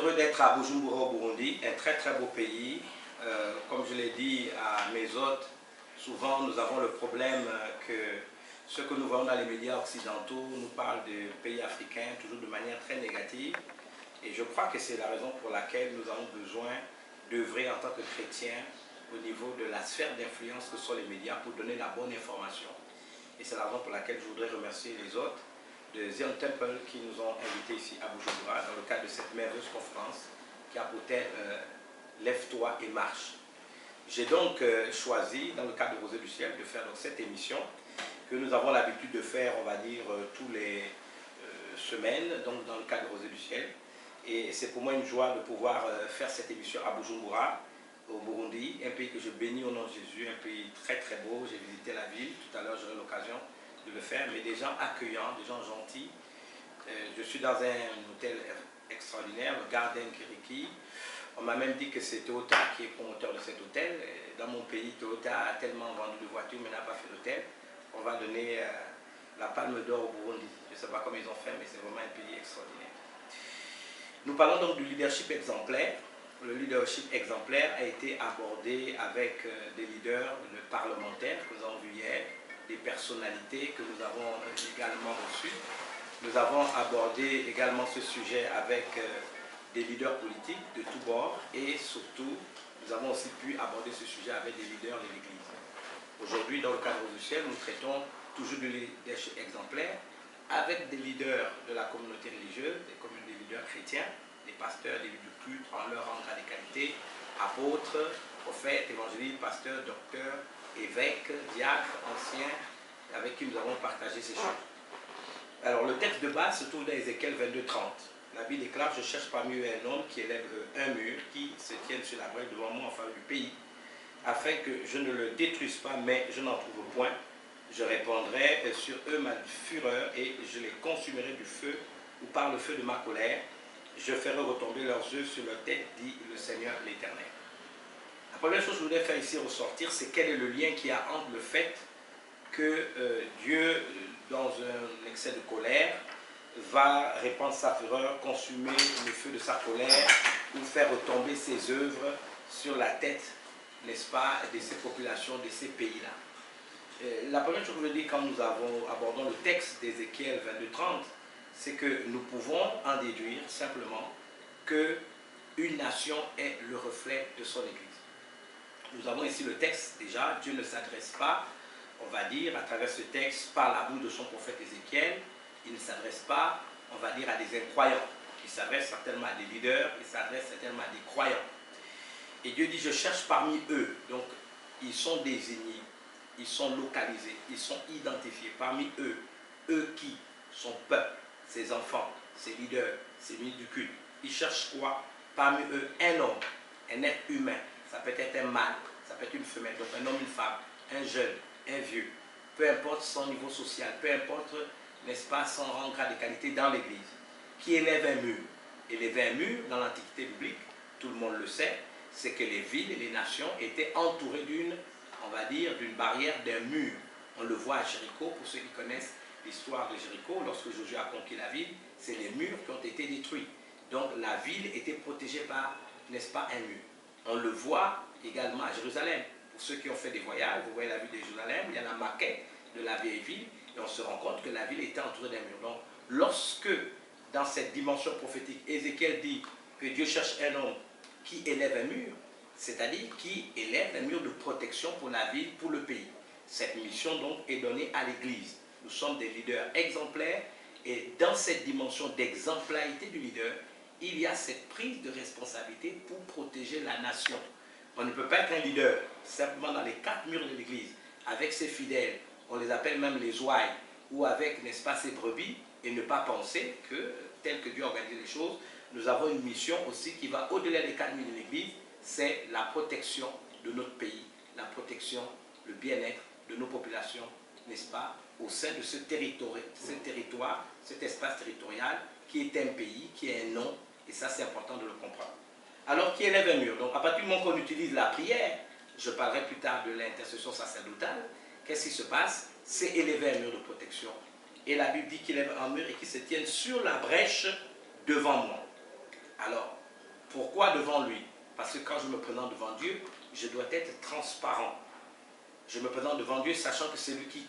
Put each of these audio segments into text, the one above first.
heureux d'être à Bujumbura au Burundi, un très très beau pays. Comme je l'ai dit à mes hôtes, souvent nous avons le problème que ce que nous voyons dans les médias occidentaux nous parlent de pays africains toujours de manière très négative. Et je crois que c'est la raison pour laquelle nous avons besoin d'œuvrer en tant que chrétiens au niveau de la sphère d'influence que sont les médias pour donner la bonne information. Et c'est la raison pour laquelle je voudrais remercier les hôtes de Zion Temple qui nous ont invités ici à Bujumbura dans le cadre de cette merveilleuse conférence qui a pour thème Lève-toi et marche. J'ai donc choisi, dans le cadre de Rosée du Ciel, de faire donc cette émission que nous avons l'habitude de faire, on va dire, tous les semaines, donc dans le cadre de Rosée du Ciel. Et c'est pour moi une joie de pouvoir faire cette émission à Bujumbura, au Burundi, un pays que je bénis au nom de Jésus, un pays très très beau. J'ai visité la ville, tout à l'heure j'aurai l'occasion de le faire, mais des gens accueillants, des gens gentils. Je suis dans un hôtel extraordinaire, le Garden Kiriki. On m'a même dit que c'est Toyota qui est promoteur de cet hôtel. Dans mon pays, Toyota a tellement vendu de voitures mais n'a pas fait d'hôtel. On va donner la palme d'or au Burundi. Je ne sais pas comment ils ont fait, mais c'est vraiment un pays extraordinaire. Nous parlons donc du leadership exemplaire. Le leadership exemplaire a été abordé avec des leaders, des parlementaires que nous avons vus hier, des personnalités que nous avons également reçues. Nous avons abordé également ce sujet avec des leaders politiques de tous bords et surtout, nous avons aussi pu aborder ce sujet avec des leaders de l'Église. Aujourd'hui, dans le cadre du ciel, nous traitons toujours du leadership exemplaire avec des leaders de la communauté religieuse, des leaders chrétiens, des pasteurs, des leaders du culte en leur rang et qualité, apôtres, prophètes, évangélistes, pasteurs, docteurs, évêques, diacres, anciens, avec qui nous avons partagé ces choses. Alors le texte de base se trouve dans Ézéchiel 22:30. La Bible déclare: je cherche parmi eux un homme qui élève un mur, qui se tienne sur la brèche devant moi en faveur du pays, afin que je ne le détruise pas, mais je n'en trouve point. Je répandrai sur eux ma fureur et je les consumerai du feu ou par le feu de ma colère. Je ferai retomber leurs œufs sur leur tête, dit le Seigneur l'Éternel. La première chose que je voudrais faire ici ressortir, c'est quel est le lien qu'il y a entre le fait que Dieu, dans un excès de colère, va répandre sa fureur, consumer le feu de sa colère ou faire retomber ses œuvres sur la tête, n'est-ce pas, de ces populations, de ces pays-là. La première chose que je veux dire quand nous abordons le texte d'Ézéchiel 22:30, c'est que nous pouvons en déduire simplement qu'une nation est le reflet de son Église. Nous avons ici le texte déjà, Dieu ne s'adresse pas, on va dire, à travers ce texte, par la bouche de son prophète Ézéchiel, il ne s'adresse pas, on va dire, à des incroyants. Il s'adresse certainement à des leaders, il s'adresse certainement à des croyants. Et Dieu dit: je cherche parmi eux. Donc, ils sont désignés, ils sont localisés, ils sont identifiés parmi eux. Eux qui? Son peuple, ses enfants, ses leaders, ses ministres du culte. Ils cherchent quoi? Parmi eux, un homme, un être humain. Ça peut être un mâle, ça peut être une femelle, donc un homme, une femme, un jeune, un vieux. Peu importe son niveau social, peu importe, n'est-ce pas, son rang, grade et qualité dans l'Église. Qui élève un mur? Élever un mur, dans l'Antiquité biblique, tout le monde le sait, c'est que les villes et les nations étaient entourées d'une, on va dire, d'une barrière, d'un mur. On le voit à Jéricho, pour ceux qui connaissent l'histoire de Jéricho, lorsque Josué a conquis la ville, c'est les murs qui ont été détruits. Donc la ville était protégée par, n'est-ce pas, un mur. On le voit également à Jérusalem. Pour ceux qui ont fait des voyages, vous voyez la ville de Jérusalem, il y a la maquette de la vieille ville, et on se rend compte que la ville était entourée d'un mur. Donc lorsque, dans cette dimension prophétique, Ézéchiel dit que Dieu cherche un homme qui élève un mur, c'est-à-dire qui élève un mur de protection pour la ville, pour le pays. Cette mission donc est donnée à l'Église. Nous sommes des leaders exemplaires et dans cette dimension d'exemplarité du leader, il y a cette prise de responsabilité pour protéger la nation. On ne peut pas être un leader simplement dans les quatre murs de l'Église, avec ses fidèles, on les appelle même les ouailles, ou avec, n'est-ce pas, ses brebis, et ne pas penser que, tel que Dieu a organisé les choses, nous avons une mission aussi qui va au-delà des quatre murs de l'Église, c'est la protection de notre pays, la protection, le bien-être de nos populations, n'est-ce pas, au sein de ce territoire, cet espace territorial qui est un pays, qui est un nom, et ça c'est important de le comprendre. Alors qui élève un mur? Donc à partir du moment qu'on utilise la prière, je parlerai plus tard de l'intercession sacerdotale, qu'est-ce qui se passe? C'est élever un mur de protection. Et la Bible dit qu'il élève un mur et qu'il se tienne sur la brèche devant moi. Alors, Pourquoi devant lui? Parce que quand je me présente devant Dieu, je dois être transparent. Je me présente devant Dieu sachant que c'est lui qui,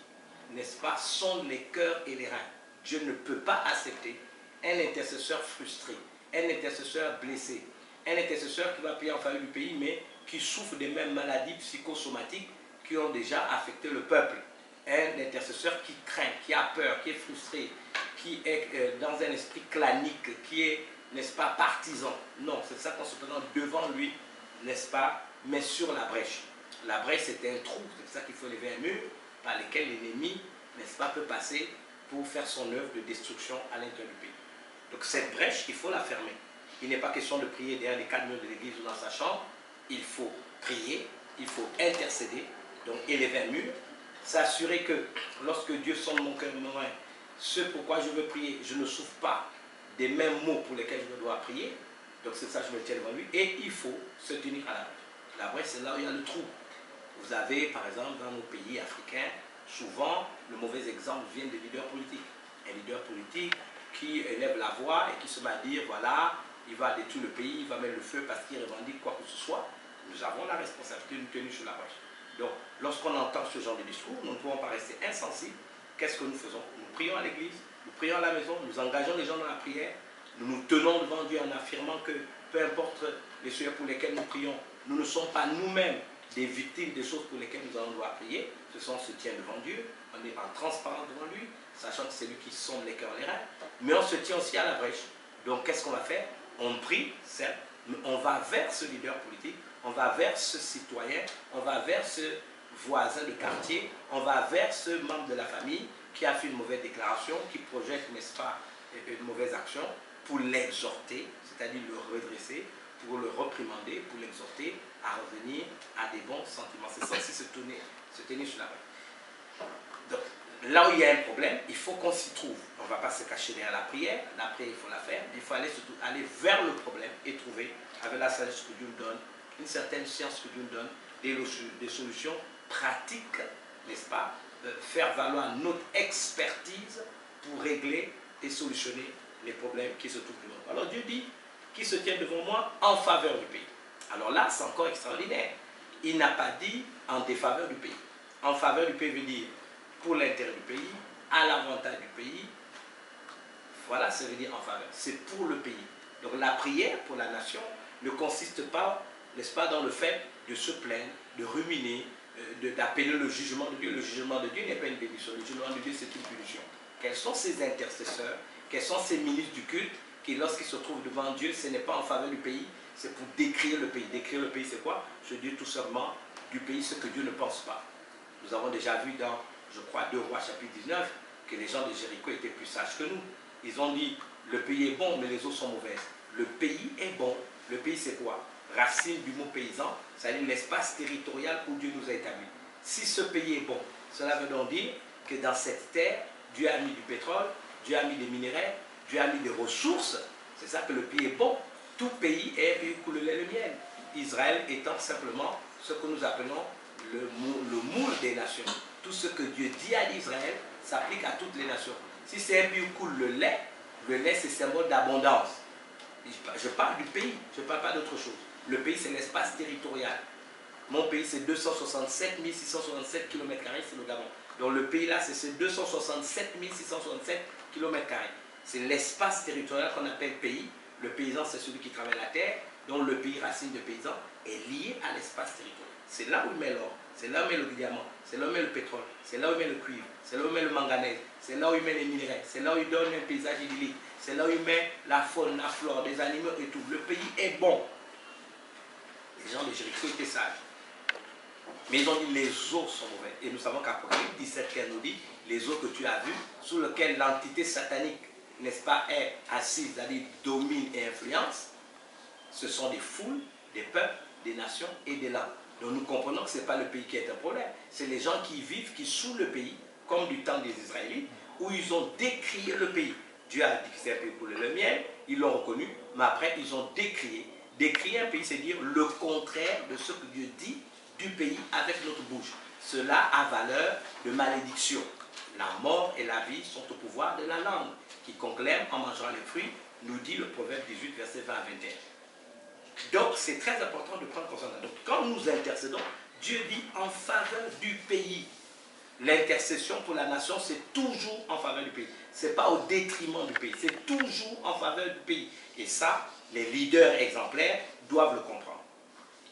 n'est-ce pas, sonde les cœurs et les reins. Dieu ne peut pas accepter un intercesseur frustré, un intercesseur blessé, un intercesseur qui va prier en faveur du pays, mais qui souffre des mêmes maladies psychosomatiques qui ont déjà affecté le peuple. Un intercesseur qui craint, qui a peur, qui est frustré, qui est dans un esprit clanique, qui est, n'est-ce pas, partisan. Non, c'est ça qu'on se présente devant lui, n'est-ce pas, mais sur la brèche. La brèche, c'est un trou, c'est ça qu'il faut lever un mur par lequel l'ennemi, n'est-ce pas, peut passer pour faire son œuvre de destruction à l'intérieur du pays. Donc cette brèche, il faut la fermer. Il n'est pas question de prier derrière les quatre murs de l'église ou dans sa chambre. Il faut prier, il faut intercéder, donc élever un mur, s'assurer que lorsque Dieu sonde mon cœur et mon rein, ce pourquoi je veux prier, je ne souffre pas des mêmes mots pour lesquels je dois prier. Donc c'est ça, je me tiens devant lui. Et il faut se tenir à la brèche. La brèche, c'est là où il y a le trou. Vous avez, par exemple, dans nos pays africains, souvent, le mauvais exemple vient des leaders politiques. Un leader politique qui élève la voix et qui se met à dire, voilà, il va détruire le pays, il va mettre le feu parce qu'il revendique quoi que ce soit. Nous avons la responsabilité de nous tenir sur la brèche. Donc, lorsqu'on entend ce genre de discours, nous ne pouvons pas rester insensibles. Qu'est-ce que nous faisons? Nous prions à l'église, nous prions à la maison, nous engageons les gens dans la prière, nous nous tenons devant Dieu en affirmant que peu importe les sujets pour lesquels nous prions, nous ne sommes pas nous-mêmes des victimes des choses pour lesquelles nous allons devoir prier. Ce sont on se tient devant Dieu, on est en transparence devant lui, sachant que c'est lui qui sonde les cœurs et les reins, mais on se tient aussi à la brèche. Donc qu'est-ce qu'on va faire? On prie, certes, mais on va vers ce leader politique, on va vers ce citoyen, on va vers ce voisin de quartier, on va vers ce membre de la famille qui a fait une mauvaise déclaration, qui projette, n'est-ce pas, une mauvaise action, pour l'exhorter, c'est-à-dire le redresser, pour le reprimander, pour l'exhorter à revenir à des bons sentiments. C'est ça aussi se tenir sur la brèche. Donc, là où il y a un problème, il faut qu'on s'y trouve. On ne va pas se cacher derrière la prière, il faut la faire, mais il faut aller surtout aller vers le problème et trouver, avec la sagesse que Dieu nous donne, une certaine science que Dieu nous donne, des solutions pratiques, n'est-ce pas, faire valoir notre expertise pour régler et solutionner les problèmes qui se trouvent devant nous. Alors Dieu dit, qui se tient devant moi en faveur du pays. Alors là, c'est encore extraordinaire. Il n'a pas dit en défaveur du pays. En faveur du pays veut dire pour l'intérêt du pays, à l'avantage du pays. Voilà, ça veut dire en faveur. C'est pour le pays. Donc la prière pour la nation ne consiste pas, n'est-ce pas, dans le fait de se plaindre, de ruminer, d'appeler le jugement de Dieu. Le jugement de Dieu n'est pas une bénédiction. Le jugement de Dieu, c'est une punition. Quels sont ces intercesseurs? Quels sont ces ministres du culte qui, lorsqu'ils se trouvent devant Dieu, ce n'est pas en faveur du pays, c'est pour décrire le pays. Décrire le pays, c'est quoi? Je dis tout simplement du pays ce que Dieu ne pense pas. Nous avons déjà vu dans, je crois, 2 Rois chapitre 19, que les gens de Jéricho étaient plus sages que nous. Ils ont dit, le pays est bon, mais les eaux sont mauvaises. Le pays est bon. Le pays, c'est quoi? Racine du mot paysan, c'est-à-dire l'espace territorial où Dieu nous a établis. Si ce pays est bon, cela veut donc dire que dans cette terre, Dieu a mis du pétrole, Dieu a mis des minéraux, Dieu a mis des ressources. C'est ça que le pays est bon. Tout pays est un pays où coule le lait et le miel. Israël étant simplement ce que nous appelons le moule des nations. Tout ce que Dieu dit à Israël s'applique à toutes les nations. Si c'est un pays où coule le lait c'est symbole d'abondance. Je parle du pays, je ne parle pas d'autre chose. Le pays, c'est l'espace territorial. Mon pays, c'est 267 667 km², c'est le Gabon. Donc le pays là, c'est ces 267 667 km². C'est l'espace territorial qu'on appelle pays. Le paysan, c'est celui qui travaille la terre. Donc le pays, racine de paysan, est lié à l'espace territorial. C'est là où il met l'or, c'est là où il met le diamant, c'est là où il met le pétrole, c'est là où il met le cuivre, c'est là où il met le manganèse, c'est là où il met les minéraux, c'est là où il donne un paysage idyllique, c'est là où il met la faune, la flore, des animaux et tout. Le pays est bon. Les gens de Jéricho étaient sages. Mais ils ont dit les eaux sont mauvaises. Et nous savons qu'Apocalypse 17, qu'elle nous dit, les eaux que tu as vues, sous lesquelles l'entité satanique, n'est-ce pas, est assise, c'est-à-dire domine et influence, ce sont des foules, des peuples, des nations et des langues. Donc nous comprenons que ce n'est pas le pays qui est un problème, c'est les gens qui vivent, qui sous le pays, comme du temps des Israélites, où ils ont décrié le pays. Dieu a dit que c'est un pays pour le miel, ils l'ont reconnu, mais après ils ont décrié. Décrier un pays, c'est dire le contraire de ce que Dieu dit du pays avec notre bouche. Cela a valeur de malédiction. La mort et la vie sont au pouvoir de la langue. Quiconque l'aime en mangeant les fruits, nous dit le proverbe 18, verset 20 à 21. Donc, c'est très important de prendre conscience. Donc, quand nous intercédons, Dieu dit en faveur du pays. L'intercession pour la nation, c'est toujours en faveur du pays. Ce n'est pas au détriment du pays. C'est toujours en faveur du pays. Et ça, les leaders exemplaires doivent le comprendre.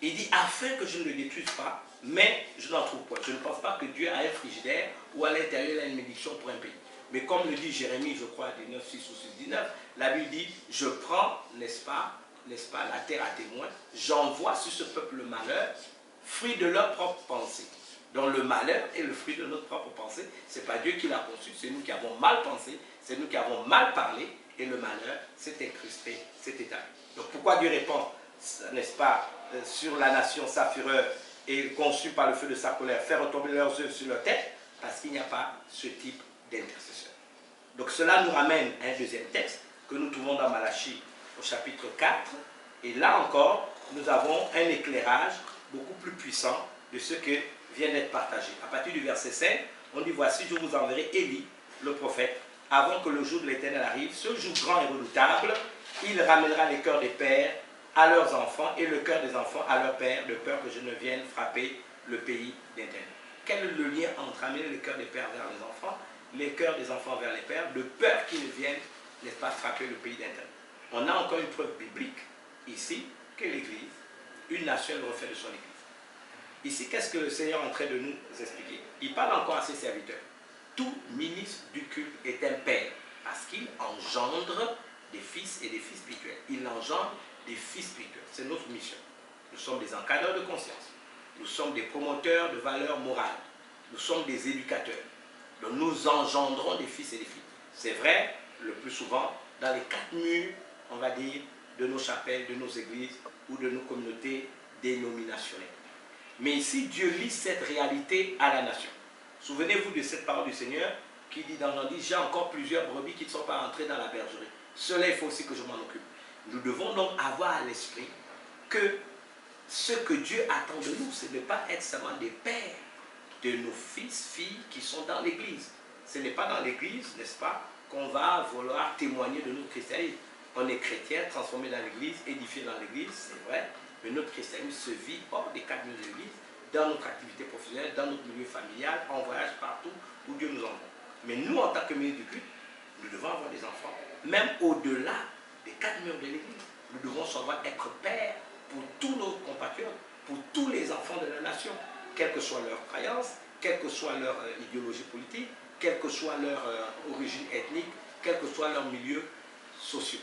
Il dit, afin que je ne le détruise pas, mais je n'en trouve pas. Je ne pense pas que Dieu a un frigidaire ou à l'intérieur il a une bénédiction pour un pays. Mais comme le dit Jérémie, je crois, 19, 6 ou 6, 19, la Bible dit, je prends, n'est-ce pas, la terre à témoin, j'envoie sur ce peuple le malheur, fruit de leur propre pensée. Donc le malheur est le fruit de notre propre pensée. Ce n'est pas Dieu qui l'a conçu, c'est nous qui avons mal pensé, c'est nous qui avons mal parlé, et le malheur s'est incrusté, s'est établi. Donc pourquoi Dieu répond, n'est-ce pas, sur la nation sa fureur et conçue par le feu de sa colère, faire retomber leurs œuvres sur leur tête, parce qu'il n'y a pas ce type d'intercesseur. Donc cela nous ramène à un deuxième texte que nous trouvons dans Malachie au chapitre 4, et là encore, nous avons un éclairage beaucoup plus puissant de ce que vient d'être partagé. À partir du verset 5, on dit, voici, je vous enverrai Élie, le prophète, avant que le jour de l'Éternel arrive, ce jour grand et redoutable, il ramènera les cœurs des pères à leurs enfants et le cœur des enfants à leurs pères, de peur que je ne vienne frapper le pays d'Éternel. Quel est le lien entre amener le cœur des pères vers les enfants, les cœurs des enfants vers les pères, de peur qu'ils ne viennent, n'est-ce pas, frapper le pays d'Éternel? On a encore une preuve biblique ici que l'Église, une nation, le reflet de son Église. Ici, qu'est-ce que le Seigneur est en train de nous expliquer? Il parle encore à ses serviteurs. Tout ministre du culte est un père, parce qu'il engendre des fils et des fils spirituels. Il engendre des fils spirituels. C'est notre mission. Nous sommes des encadreurs de conscience. Nous sommes des promoteurs de valeurs morales. Nous sommes des éducateurs. Donc nous engendrons des fils et des filles. C'est vrai, le plus souvent, dans les 4 murs, on va dire, de nos chapelles, de nos églises ou de nos communautés dénominationnelles. Mais ici, Dieu lit cette réalité à la nation. Souvenez-vous de cette parole du Seigneur qui dit dans Jean 10, j'ai encore plusieurs brebis qui ne sont pas entrées dans la bergerie. Cela, il faut aussi que je m'en occupe. Nous devons donc avoir à l'esprit que ce que Dieu attend de nous, c'est de ne pas être seulement des pères de nos fils, filles qui sont dans l'église. Ce n'est pas dans l'église, n'est-ce pas, qu'on va vouloir témoigner de notre christianisme. On est chrétien, transformé dans l'église, édifié dans l'église, c'est vrai, mais notre christianisme se vit hors des 4 murs de l'église, dans notre activité professionnelle, dans notre milieu familial, en voyage partout où Dieu nous envoie. Mais nous, en tant que ministre du culte, nous devons avoir des enfants, même au-delà des 4 murs de l'église. Nous devons savoir être pères pour tous nos compatriotes, pour tous les enfants de la nation, quelle que soit leur croyance, quelle que soit leur idéologie politique, quelle que soit leur origine ethnique, quel que soit leur milieu social.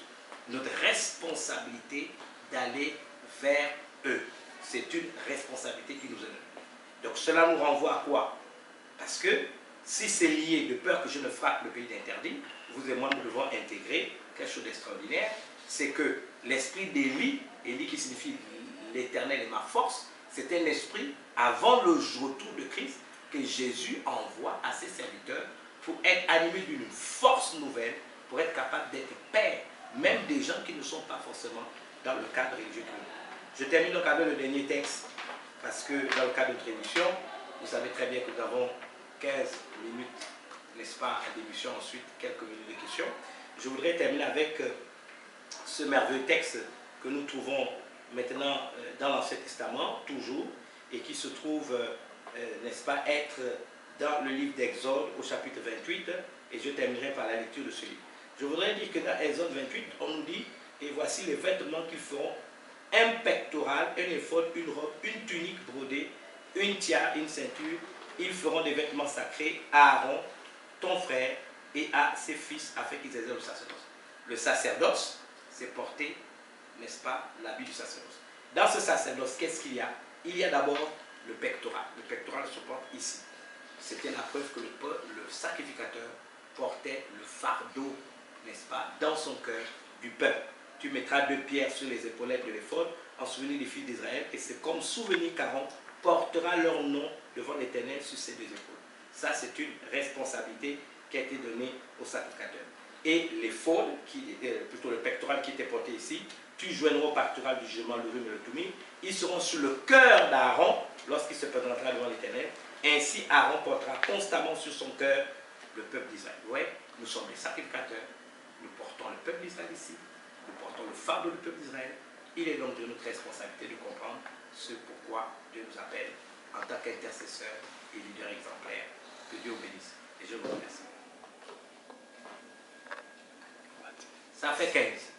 Notre responsabilité d'aller vers eux. C'est une responsabilité qui nous est donnée. Donc cela nous renvoie à quoi? Parce que si c'est lié de peur que je ne frappe le pays d'interdit, vous et moi nous devons intégrer quelque chose d'extraordinaire, c'est que l'esprit d'Élie, Élie qui signifie l'Éternel est ma force, c'est un esprit avant le retour de Christ que Jésus envoie à ses serviteurs pour être animés d'une force nouvelle, pour être capable d'être père, même des gens qui ne sont pas forcément dans le cadre religieux. Je termine donc avec le dernier texte, parce que dans le cadre de notre émission, vous savez très bien que nous avons 15 minutes, n'est-ce pas, d'émission, ensuite quelques minutes de questions. Je voudrais terminer avec ce merveilleux texte que nous trouvons maintenant dans l'Ancien Testament, toujours, et qui se trouve, n'est-ce pas, être dans le livre d'Exode au chapitre 28, et je terminerai par la lecture de ce livre. Je voudrais dire que dans Exode 28, on nous dit, et voici les vêtements qu'ils feront, un pectoral, un éphod, une robe, une tunique brodée, une tiare, une ceinture. Ils feront des vêtements sacrés à Aaron, ton frère, et à ses fils, afin qu'ils exercent le sacerdoce. Le sacerdoce, c'est porter, n'est-ce pas, l'habit du sacerdoce. Dans ce sacerdoce, qu'est-ce qu'il y a? Il y a d'abord le pectoral. Le pectoral se porte ici. C'était la preuve que le sacrificateur portait le fardeau, n'est-ce pas, dans son cœur du peuple. Tu mettras 2 pierres sur les épaulettes de l'éphod en souvenir des fils d'Israël, et c'est comme souvenir qu'Aaron portera leur nom devant l'Éternel sur ses 2 épaules. Ça, c'est une responsabilité qui a été donnée au sacrificateur. Et l'éphod, plutôt le pectoral qui était porté ici, tu joindras au pectoral du jugement l'Urim et le Thummim. Ils seront sur le cœur d'Aaron lorsqu'il se présentera devant l'Éternel. Ainsi, Aaron portera constamment sur son cœur le peuple d'Israël. Oui, nous sommes des sacrificateurs. Nous portons le peuple d'Israël ici. Nous portons le fardeau du peuple d'Israël. Il est donc de notre responsabilité de comprendre ce pourquoi Dieu nous appelle en tant qu'intercesseur et leader exemplaire. Que Dieu vous bénisse. Et je vous remercie. Ça fait 15.